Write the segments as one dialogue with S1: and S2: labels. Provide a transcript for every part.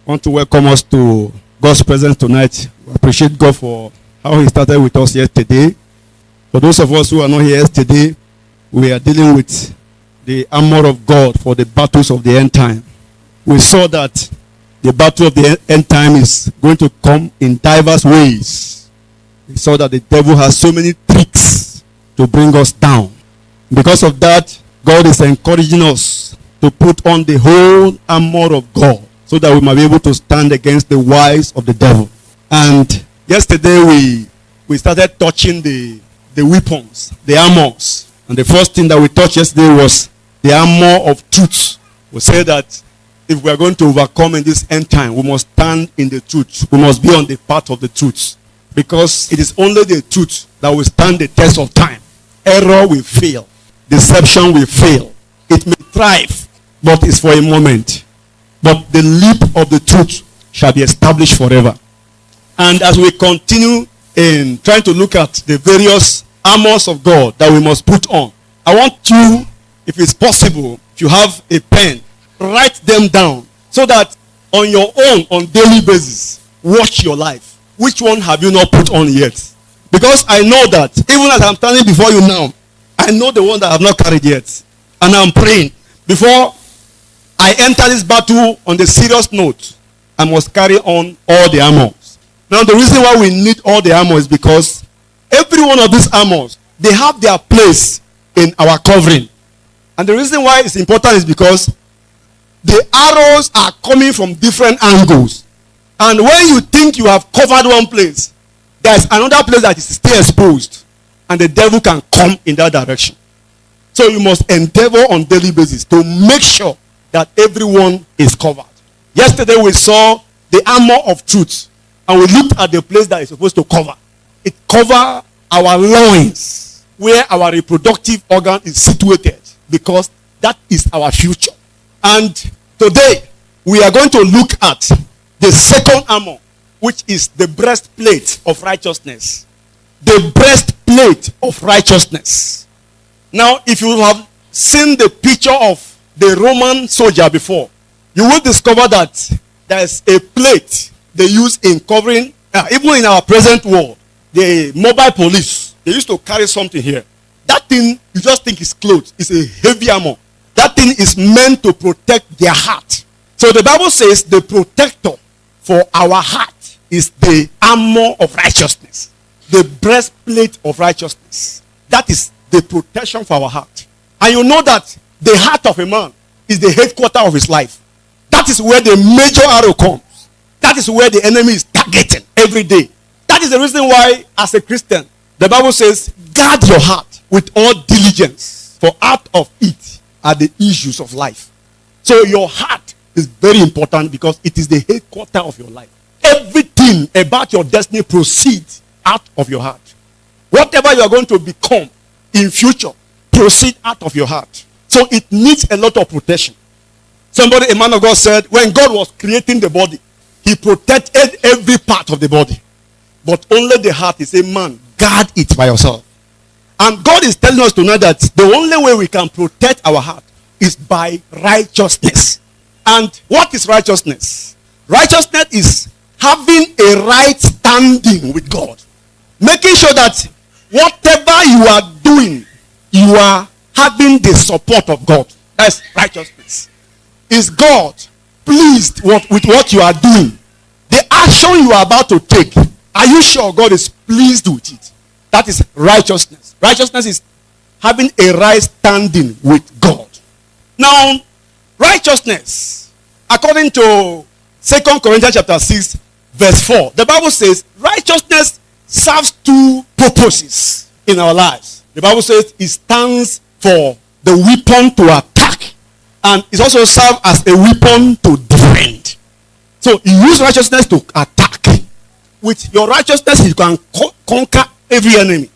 S1: I want to welcome us to God's presence tonight. We appreciate God for how He started with us yesterday. For those of us who are not here yesterday, we are dealing with the armor of God for the battles of the end time. We saw that the battle of the end time is going to come in diverse ways. We saw that the devil has so many tricks to bring us down. Because of that, God is encouraging us to put on the whole armor of God, so that we might be able to stand against the wiles of the devil. And yesterday we started touching the weapons, the armors. And the first thing that we touched yesterday was the armor of truth. We said that if we are going to overcome in this end time, we must stand in the truth. We must be on the path of the truth. Because it is only the truth that will stand the test of time. Error will fail. Deception will fail. It may thrive, but it's for a moment. But the leap of the truth shall be established forever. And as we continue in trying to look at the various armors of God that we must put on, I want you, if it's possible, if you have a pen, write them down so that on your own, on daily basis, watch your life. Which one have you not put on yet? Because I know that even as I'm standing before you now, I know the one that I have not carried yet. And I'm praying before I enter this battle on the serious note, I must carry on all the armors. Now, the reason why we need all the armor is because every one of these armors, they have their place in our covering. And the reason why it's important is because the arrows are coming from different angles. And when you think you have covered one place, there's another place that is still exposed. And the devil can come in that direction. So you must endeavor on daily basis to make sure that everyone is covered. Yesterday we saw the armor of truth, and we looked at the place that is supposed to cover. It covers our loins, where our reproductive organ is situated, because that is our future. And today we are going to look at the second armor, which is the breastplate of righteousness. The breastplate of righteousness. Now, if you have seen the picture of the Roman soldier before, you will discover that there is a plate they use in covering, even in our present world, the mobile police, they used to carry something here. That thing, you just think is clothes. It's a heavy armor. That thing is meant to protect their heart. So the Bible says the protector for our heart is the armor of righteousness. The breastplate of righteousness. That is the protection for our heart. And you know that the heart of a man is the headquarters of his life. That is where the major arrow comes. That is where the enemy is targeting every day. That is the reason why, as a Christian, the Bible says, guard your heart with all diligence, for out of it are the issues of life. So your heart is very important because it is the headquarters of your life. Everything about your destiny proceeds out of your heart. Whatever you are going to become in future, proceed out of your heart. So it needs a lot of protection. Somebody, a man of God, said when God was creating the body, He protected every part of the body. But only the heart. He said, man, guard it by yourself. And God is telling us tonight that the only way we can protect our heart is by righteousness. And what is righteousness? Righteousness is having a right standing with God. Making sure that whatever you are doing, you are having the support of God. That's righteousness. Is God pleased with what you are doing? The action you are about to take, are you sure God is pleased with it? That is righteousness. Righteousness is having a right standing with God. Now, righteousness, according to 2 Corinthians chapter 6, verse 4, the Bible says righteousness serves two purposes in our lives. The Bible says it stands for the weapon to attack, and it also serves as a weapon to defend. So you use righteousness to attack. With your righteousness, you can conquer every enemy.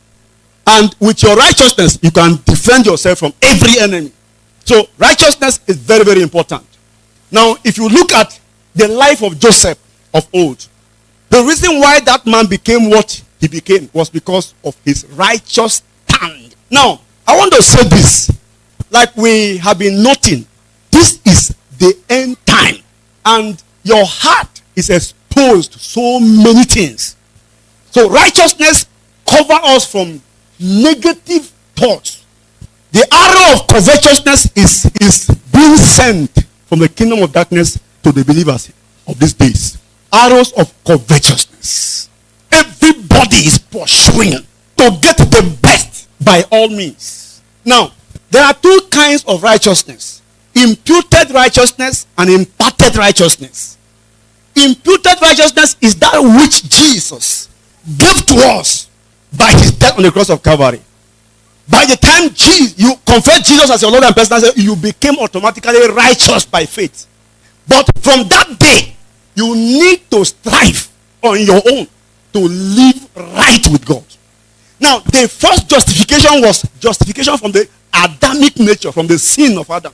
S1: And with your righteousness, you can defend yourself from every enemy. So righteousness is very, very important. Now, if you look at the life of Joseph of old, the reason why that man became what he became was because of his righteous stand. Now, I want to say this. Like we have been noting, this is the end time. And your heart is exposed to so many things. So righteousness covers us from negative thoughts. The arrow of covetousness is being sent from the kingdom of darkness to the believers of these days. Arrows of covetousness. Everybody is pursuing to get the best by all means. Now, there are two kinds of righteousness. Imputed righteousness and imparted righteousness. Imputed righteousness is that which Jesus gave to us by his death on the cross of Calvary. By the time you confess Jesus as your Lord and personal Savior, you became automatically righteous by faith. But from that day, you need to strive on your own to live right with God. Now, the first justification was justification from the Adamic nature, from the sin of Adam.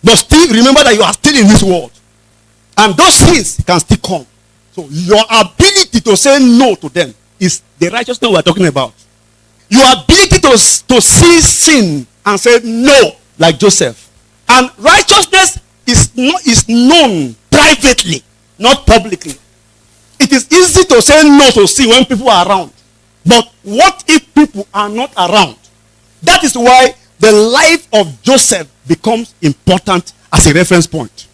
S1: But still, remember that you are still in this world. And those sins can still come. So your ability to say no to them is the righteousness we are talking about. Your ability to see sin and say no, like Joseph. And righteousness is known privately, not publicly. It is easy to say no to sin when people are around. But what if people are not around? That is why the life of Joseph becomes important as a reference point.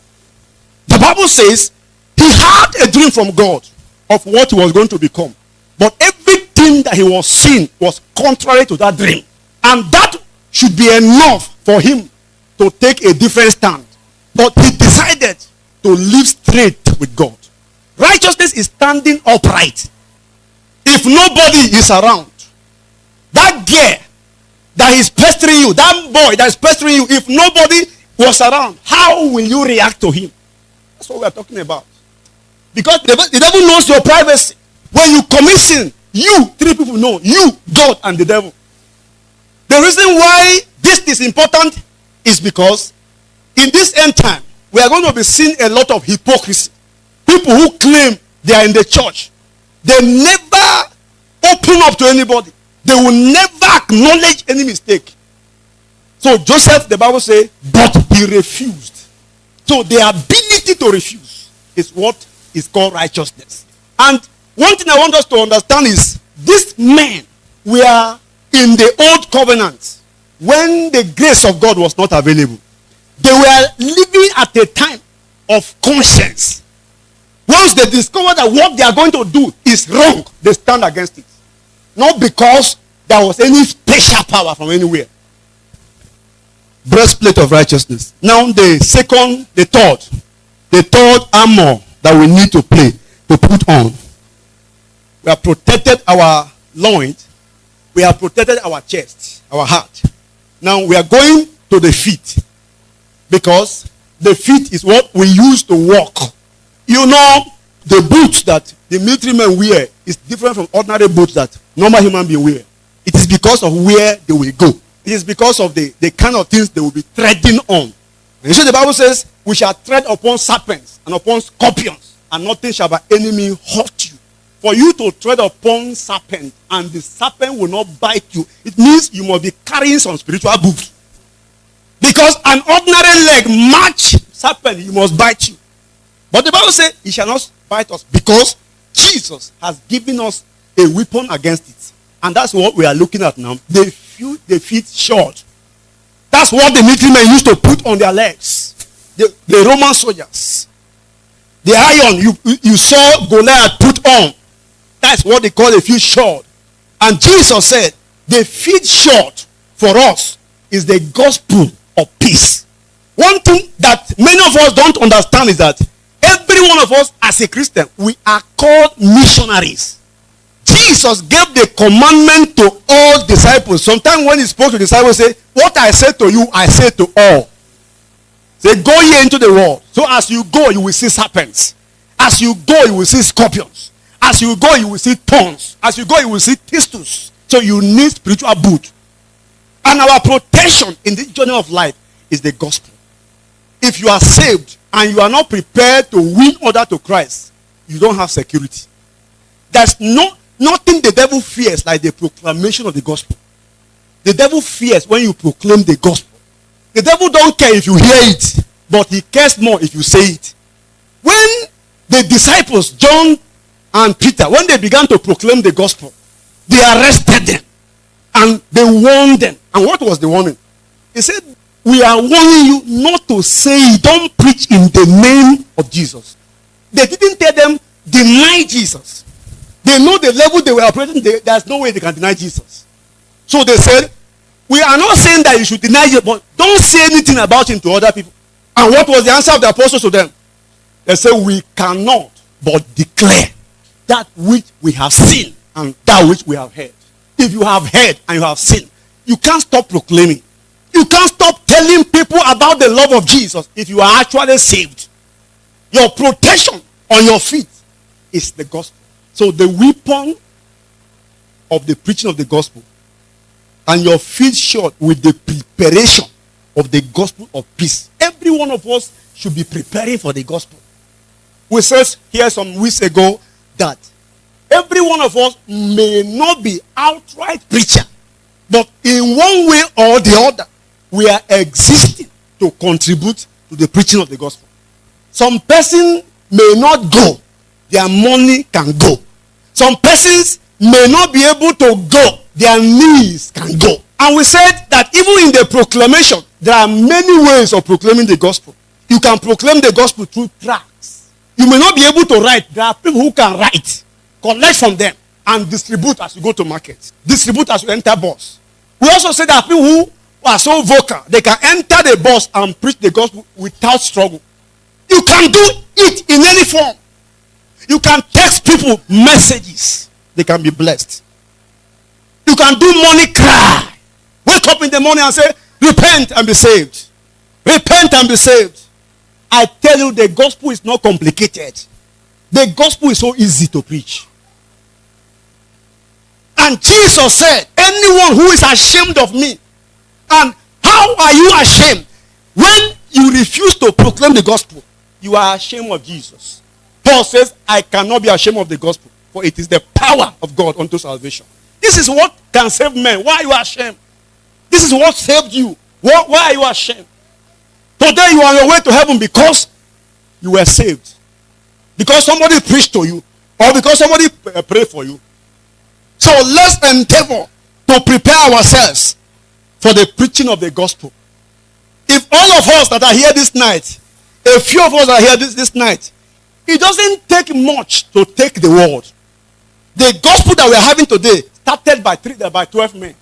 S1: The Bible says he had a dream from God of what he was going to become. But everything that he was seeing was contrary to that dream. And that should be enough for him to take a different stand. But he decided to live straight with God. Righteousness is standing upright. If nobody is around, that girl that is pestering you, that boy that is pestering you, if nobody was around, how will you react to him? That's what we are talking about. Because the devil knows your privacy. When you commit sin, three people know, you, God, and the devil. The reason why this is important is because in this end time, we are going to be seeing a lot of hypocrisy. People who claim they are in the church, they never open up to anybody. They will never acknowledge any mistake. So Joseph, the Bible says, but he refused. So the ability to refuse is what is called righteousness. And one thing I want us to understand is these men were in the old covenant when the grace of God was not available. They were living at a time of conscience. Once they discover that what they are going to do is wrong, they stand against it. Not because there was any special power from anywhere. Breastplate of righteousness. Now the third armor that we need to put on. We have protected our loins. We have protected our chest, our heart. Now we are going to the feet. Because the feet is what we use to walk. You know, the boots that the military men wear is different from ordinary boots that normal human beings wear. It is because of where they will go. It is because of the kind of things they will be treading on. And you see the Bible says, we shall tread upon serpents and upon scorpions, and nothing shall by any means hurt you. For you to tread upon serpent and the serpent will not bite you, it means you must be carrying some spiritual boots. Because an ordinary leg match serpent, he must bite you. But the Bible says he shall not bite us because Jesus has given us a weapon against it. And that's what we are looking at now. The feet short. That's what the military men used to put on their legs. The Roman soldiers. The iron you saw Goliath put on. That's what they call the feet short. And Jesus said, the feet short for us is the gospel of peace. One thing that many of us don't understand is that every one of us as a Christian, we are called missionaries. Jesus gave the commandment to all disciples. Sometimes when he spoke to disciples, he said, what I say to you, I say to all. Say, go ye into the world. So as you go, you will see serpents. As you go, you will see scorpions. As you go, you will see thorns. As you go, you will see thistles. So you need spiritual boot. And our protection in this journey of life is the gospel. If you are saved and you are not prepared to win others to Christ, you don't have security. There's nothing the devil fears like the proclamation of the gospel. The devil fears when you proclaim the gospel. The devil don't care if you hear it, but he cares more if you say it. when the disciples, John and Peter, when they began to proclaim the gospel, they arrested them and they warned them. And what was the warning? He said, we are warning you not to say, don't preach in the name of Jesus. They didn't tell them, deny Jesus. They know the level they were operating. There's no way they can deny Jesus. So they said, we are not saying that you should deny Jesus, but don't say anything about him to other people. And what was the answer of the apostles to them? They said, we cannot but declare that which we have seen and that which we have heard. If you have heard and you have seen, you can't stop proclaiming. You can't stop telling people about the love of Jesus if you are actually saved. Your protection on your feet is the gospel. So the weapon of the preaching of the gospel and your feet shod with the preparation of the gospel of peace. Every one of us should be preparing for the gospel. We said here some weeks ago that every one of us may not be outright preacher, but in one way or the other, we are existing to contribute to the preaching of the gospel. Some person may not go, their money can go. Some persons may not be able to go, their knees can go. And we said that even in the proclamation, there are many ways of proclaiming the gospel. You can proclaim the gospel through tracts. You may not be able to write. There are people who can write, collect from them, and distribute as you go to market. Distribute as you enter bus. We also say there are people who are so vocal, they can enter the bus and preach the gospel without struggle. You can do it in any form. You can text people messages. They can be blessed. You can do money cry. Wake up in the morning and say, repent and be saved. Repent and be saved. I tell you, the gospel is not complicated. The gospel is so easy to preach. And Jesus said, anyone who is ashamed of me. And how are you ashamed? When you refuse to proclaim the gospel, you are ashamed of Jesus. Paul says, I cannot be ashamed of the gospel, for it is the power of God unto salvation. This is what can save men. Why are you ashamed? This is what saved you. Why are you ashamed? Today you are on your way to heaven because you were saved. Because somebody preached to you, or because somebody prayed for you. So let's endeavor to prepare ourselves for the preaching of the gospel. If all of us that are here this night, a few of us are here this night, it doesn't take much to take the world. The gospel that we are having today started by 12 men.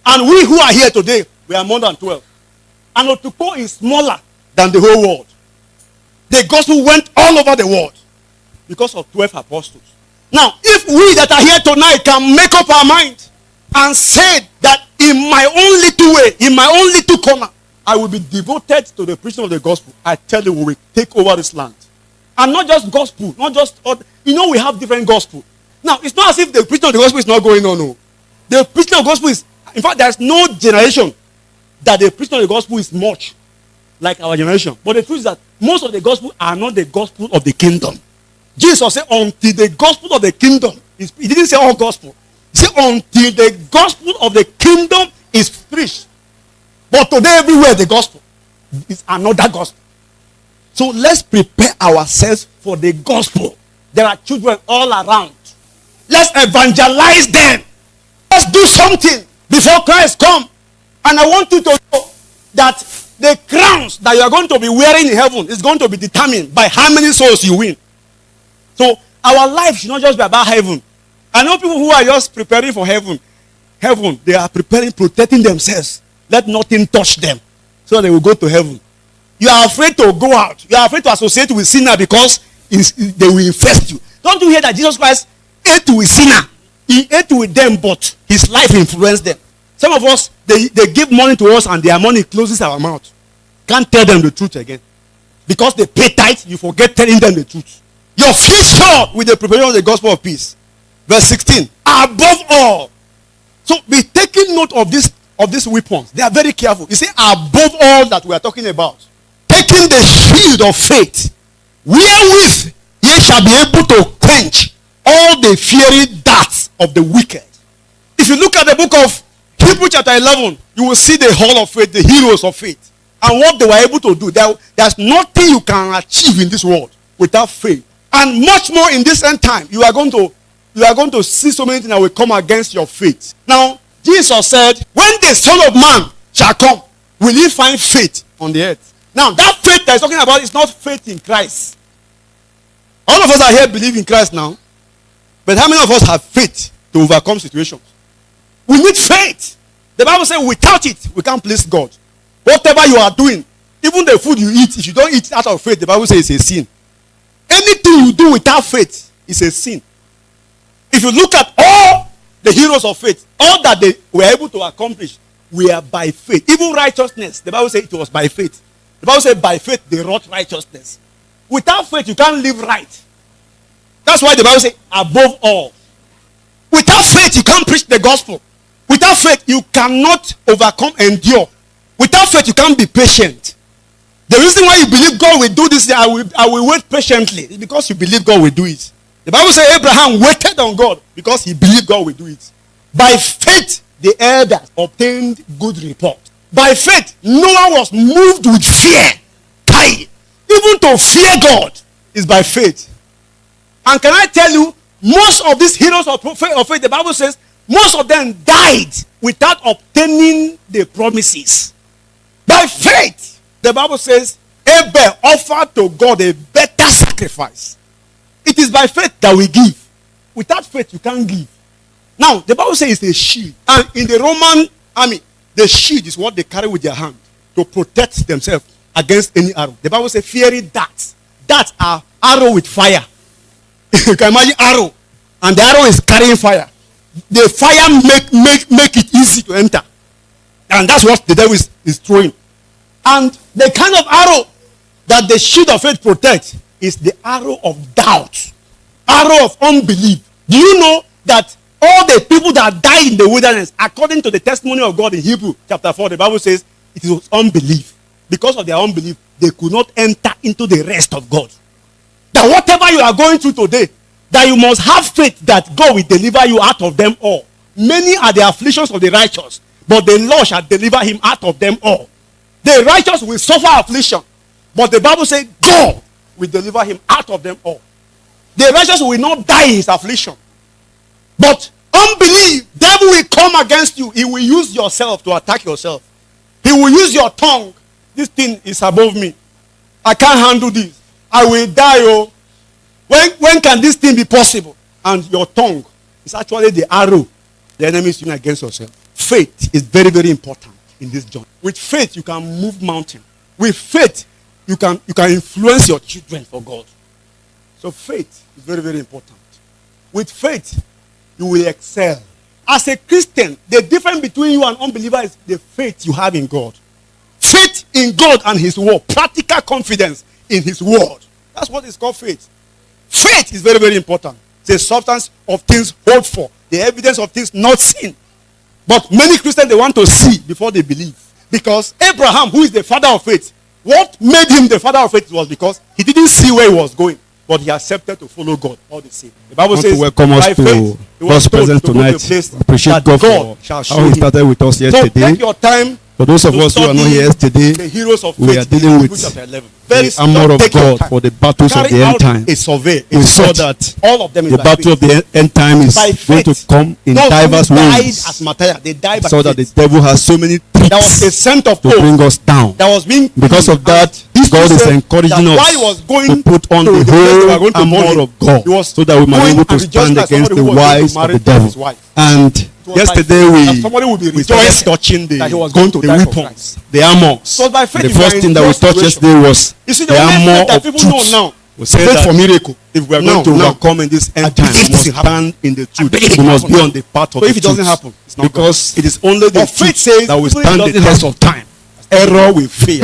S1: And we who are here today, we are more than 12. And Otuko is smaller than the whole world. The gospel went all over the world because of 12 apostles. Now, if we that are here tonight can make up our mind and say that in my own little way, in my own little corner, I will be devoted to the preaching of the gospel, I tell you, we will take over this land. And not just gospel, not just, we have different gospel. Now, it's not as if the preaching of the gospel is not going on. No. The preaching of the gospel is, in fact, there's no generation that the preaching of the gospel is much like our generation. But the truth is that most of the gospel are not the gospel of the kingdom. Jesus said, until the gospel of the kingdom, he didn't say all gospel. He said, until the gospel of the kingdom is preached. But today, everywhere, the gospel is another gospel. So let's prepare ourselves for the gospel. There are children all around. Let's evangelize them. Let's do something before Christ comes. And I want you to know that the crowns that you are going to be wearing in heaven is going to be determined by how many souls you win. So our life should not just be about heaven. I know people who are just preparing for heaven. Heaven, they are preparing, protecting themselves. Let nothing touch them so they will go to heaven. You are afraid to go out. You are afraid to associate with sinner because they will infest you. Don't you hear that Jesus Christ ate with sinner? He ate with them, but his life influenced them. Some of us, they give money to us and their money closes our mouth. Can't tell them the truth again. Because they pay tithe, you forget telling them the truth. Your feet shod with the preparation of the gospel of peace. Verse 16. Above all. So be taking note of these weapons. They are very careful. You see, above all that we are talking about. Taking the shield of faith, wherewith ye shall be able to quench all the fiery darts of the wicked. If you look at the book of Hebrews chapter 11, you will see the hall of faith, the heroes of faith, and what they were able to do. There's nothing you can achieve in this world without faith. And much more in this end time, you are going to see so many things that will come against your faith. Now, Jesus said, when the Son of Man shall come, will he find faith on the earth? Now, that faith that he's talking about is not faith in Christ. All of us are here believe in Christ now. But how many of us have faith to overcome situations? We need faith. The Bible says without it, we can't please God. Whatever you are doing, even the food you eat, if you don't eat out of faith, the Bible says it's a sin. Anything you do without faith is a sin. If you look at all the heroes of faith, all that they were able to accomplish were by faith. Even righteousness, the Bible says it was by faith. The Bible says by faith they wrought righteousness. Without faith, you can't live right. That's why the Bible says above all. Without faith, you can't preach the gospel. Without faith, you cannot overcome, endure. Without faith, you can't be patient. The reason why you believe God will do this, I will wait patiently, is because you believe God will do it. The Bible says Abraham waited on God because he believed God will do it. By faith, the elders obtained good report. By faith, Noah was moved with fear. Even to fear God is by faith. And can I tell you, most of these heroes of faith, the Bible says, most of them died without obtaining the promises. By faith, the Bible says, Abel offered to God a better sacrifice. It is by faith that we give. Without faith, you can't give. Now, the Bible says it's a shield. And in the Roman army, the shield is what they carry with their hand to protect themselves against any arrow. The Bible says fiery darts. Darts are arrow with fire. You can imagine arrow. And the arrow is carrying fire. The fire make it easy to enter. And that's what the devil is throwing. And the kind of arrow that the shield of faith protects is the arrow of doubt. Arrow of unbelief. Do you know that all the people that died in the wilderness, according to the testimony of God in Hebrew chapter 4, the Bible says it was unbelief. Because of their unbelief, they could not enter into the rest of God. That whatever you are going through today, that you must have faith that God will deliver you out of them all. Many are the afflictions of the righteous, but the Lord shall deliver him out of them all. The righteous will suffer affliction, but the Bible says God will deliver him out of them all. The righteous will not die in his affliction. But unbelief, devil will come against you. He will use yourself to attack yourself. He will use your tongue. This thing is above me. I can't handle this. I will die. Oh. When can this thing be possible? And your tongue is actually the arrow the enemy is using against yourself. Faith is very, very important in this journey. With faith, you can move mountains. With faith, you can influence your children for God. So faith is very, very important. With faith, you will excel. As a Christian, the difference between you and unbeliever is the faith you have in God. Faith in God and his word. Practical confidence in his word. That's what is called faith. Faith is very, very important. It's the substance of things hoped for. The evidence of things not seen. But many Christians, they want to see before they believe. Because Abraham, who is the father of faith, what made him the father of faith was because he didn't see where he was going. But he accepted to follow God all the same. The Bible says,
S2: welcome us to God's presence tonight. Appreciate God for how he started with us yesterday.
S1: So take your time.
S2: For those of us who are not here yesterday,
S1: the heroes of
S2: we are dealing with the armor of God for the battles of the end time.
S1: A survey.
S2: We saw that
S1: all of them is
S2: the battle of the end time is going to come in diverse ways.
S1: They died by
S2: so that the devil has so many tricks
S1: there was a scent of
S2: to bring us down.
S1: That was being
S2: because of that, God is encouraging us to put on the whole armor of God so that we might be able to stand against the wiles of the devil. And yesterday we started touching the weapons, the armor.
S1: So by faith,
S2: the first thing that we touched yesterday was the armor of truth.
S1: Now,
S2: we said that for miracle, if we are going to overcome in this end time, we must stand in the truth. We must be on the path of the truth.
S1: If it doesn't happen, it's not
S2: because it is only the
S1: faith
S2: truth that will stand the test of time. Error will fail.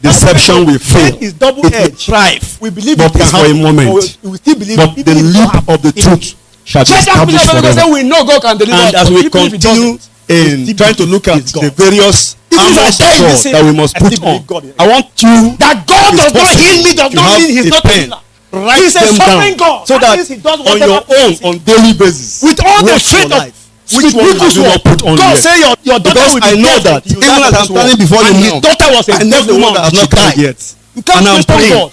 S2: Deception will fail.
S1: Faith is double-edged.
S2: Thrive.
S1: We believe
S2: but it's for a moment.
S1: We still believe
S2: but the leap of the truth shall be established forever.
S1: We know God can deliver.
S2: And as we continue in trying to look at the various armors of God that we must put on, I want you
S1: that God does not heal me does not mean he's not a healer.
S2: Write them down so that on your own, on daily basis,
S1: with all the faith of
S2: which one have you not put on
S1: God
S2: yet?
S1: say your daughter
S2: because
S1: will be
S2: I know
S1: dead
S2: that even as I'm standing before you now,
S1: his daughter was a
S2: I know the one that has not died yet.
S1: You can't
S2: and I'm
S1: question
S2: praying
S1: God.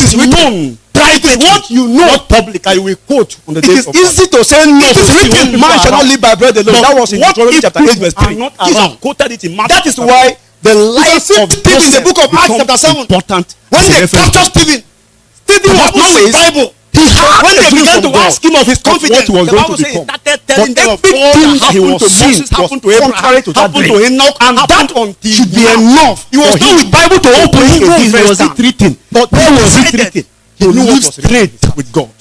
S2: is known. Private. What you know, not public. I will quote on the day of. It is easy to say no. It is written, man shall not live by bread alone. That was in Deuteronomy chapter 8 verse 3. Jesus quoted it in Matthew. That is why The life of Stephen in the book of Acts chapter 7.
S1: Important.
S2: When they captured Stephen, Stephen was not in the Bible. When they began to ask him of his confidence,
S1: what he was
S2: the
S1: going
S2: Bible
S1: to
S2: says he
S1: become.
S2: started telling them of all that happened to Moses, happened to Abraham, happened to Enoch, and that should be enough. He was not with Bible to open his
S1: was
S2: down.
S1: it written?
S2: But where was it written?
S1: He
S2: knew what
S1: lived
S2: was written.
S1: straight with God.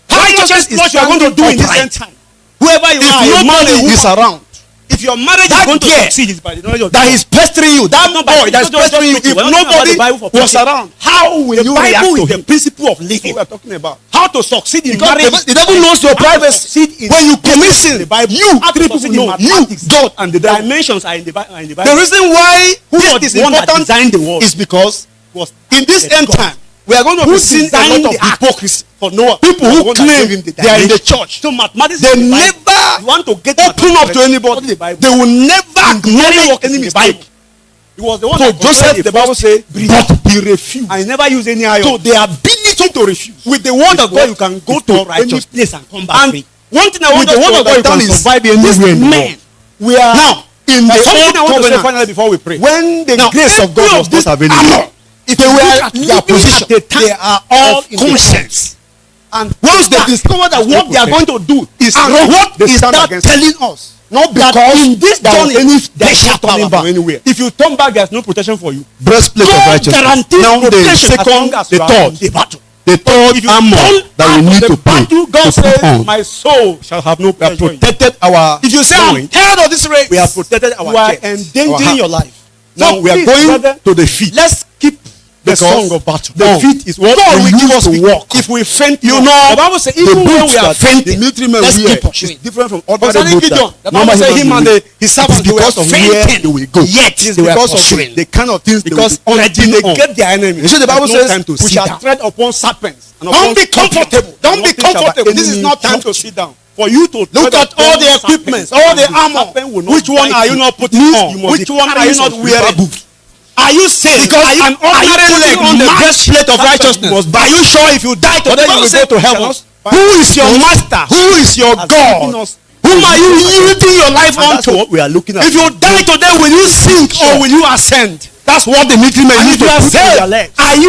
S2: Righteousness is what you are going to do in this end time. Whoever you are,
S1: If nobody is around,
S2: if your marriage is going to succeed, it's by the knowledge of
S1: that is pestering you, that boy that is pestering you, if nobody was around, how will you react
S2: Bible
S1: to
S2: is the
S1: him?
S2: principle of living.
S1: What we are talking about.
S2: How to succeed in
S1: Because
S2: marriage.
S1: the devil knows your privacy. When you commit sin, you, three people know, you, God, and the devil.
S2: Dimensions are in the Bible.
S1: The reason why this is important
S2: the world
S1: is because
S2: was
S1: in this end time, we are going to be seeing a lot of hypocrisy.
S2: for Noah.
S1: People who claim they are in the church,
S2: So mathematics,
S1: they
S2: is the Bible.
S1: never
S2: You want to get
S1: open up to anybody.
S2: the Bible.
S1: They will never acknowledge any mistake.
S2: It was the one
S1: So
S2: that
S1: Joseph, the Bible says, but he refused.
S2: I never use any iron.
S1: So the ability to refuse.
S2: With the word of
S1: what
S2: God, you can go to any
S1: righteous
S2: place and come back
S1: And
S2: free. One thing I want
S1: with the
S2: us
S1: word
S2: to
S1: of God, you can
S2: understand is
S1: survive anywhere in the
S2: men,
S1: world.
S2: we are
S1: Now, in the
S2: something I
S1: old
S2: want to say
S1: covenant,
S2: finally before we pray.
S1: when the
S2: Now,
S1: grace of God was not available, if they were their position, they are all conscience.
S2: And
S1: Once they discover that what they are going to do is wrong,
S2: what
S1: they
S2: is
S1: stand
S2: that
S1: against
S2: telling
S1: it.
S2: us?
S1: Not
S2: That
S1: because
S2: in this
S1: there was
S2: journey,
S1: any
S2: there is no
S1: special
S2: turning
S1: power
S2: back.
S1: from anywhere.
S2: If you turn back, there's no protection for you.
S1: Breastplate of
S2: God
S1: righteousness.
S2: guarantees
S1: Now the
S2: protection as long
S1: second,
S2: as
S1: the
S2: you are
S1: third,
S2: in the battle.
S1: the third
S2: If you
S1: armor
S2: turn
S1: that we
S2: out
S1: need
S2: of
S1: to
S2: the battle,
S1: put
S2: God
S1: to
S2: says,
S1: put on.
S2: my soul shall have no
S1: We have
S2: pleasure in you.
S1: protected our
S2: If you say, I'm
S1: point.
S2: tired of this race,
S1: We have protected our
S2: you are
S1: chest, our
S2: endangering
S1: heart.
S2: your life.
S1: Now
S2: So
S1: we are
S2: please,
S1: going
S2: brother,
S1: to the feet.
S2: let's keep the
S1: Because
S2: song of battle.
S1: the
S2: Now,
S1: feet is what
S2: God
S1: we
S2: will give
S1: use
S2: us
S1: to
S2: feet.
S1: walk.
S2: If we faint,
S1: You
S2: not.
S1: know,
S2: the Bible says
S1: the
S2: even when
S1: boots
S2: we are
S1: that
S2: fainting,
S1: the military men
S2: let's
S1: wear
S2: keep pursuing.
S1: is different from ordinary
S2: Concerning
S1: boots
S2: Gideon,
S1: that
S2: the Bible says him and his servants
S1: It's because
S2: were
S1: of where
S2: fainting,
S1: they will go.
S2: yet
S1: It is
S2: they were
S1: because of
S2: pursuing.
S1: the kind of things
S2: Because
S1: they will
S2: until they get their enemy,
S1: You see, the Bible
S2: there's no
S1: says
S2: time to
S1: we
S2: sit
S1: shall
S2: down. tread upon serpents. And
S1: Don't
S2: upon
S1: be comfortable.
S2: scorpions.
S1: Don't be
S2: Nothing shall by
S1: comfortable. This is
S2: any
S1: not time
S2: means
S1: to
S2: hurt
S1: sit down.
S2: For you to
S1: Look
S2: tread
S1: at all
S2: upon
S1: the equipment,
S2: serpents,
S1: all the
S2: and
S1: armor.
S2: serpent will not
S1: Which one
S2: bite
S1: are you
S2: you.
S1: not putting
S2: Means
S1: on?
S2: you must
S1: Which
S2: be
S1: one are you
S2: carrying
S1: not
S2: some
S1: wearing?
S2: boots. Are you saying
S1: Because
S2: an ordinary leg
S1: on the
S2: match
S1: breastplate of
S2: serpent
S1: righteousness.
S2: must
S1: Are
S2: bite
S1: you sure if you die today you will go to heaven? Who is your master? Who is your God? Whom are you yielding your life
S2: And that's
S1: unto?
S2: what we are looking at.
S1: If you die today, will you sink or will you ascend? That's what the military men
S2: And
S1: need
S2: if you
S1: to
S2: are
S1: put on
S2: saved,
S1: their legs.
S2: are you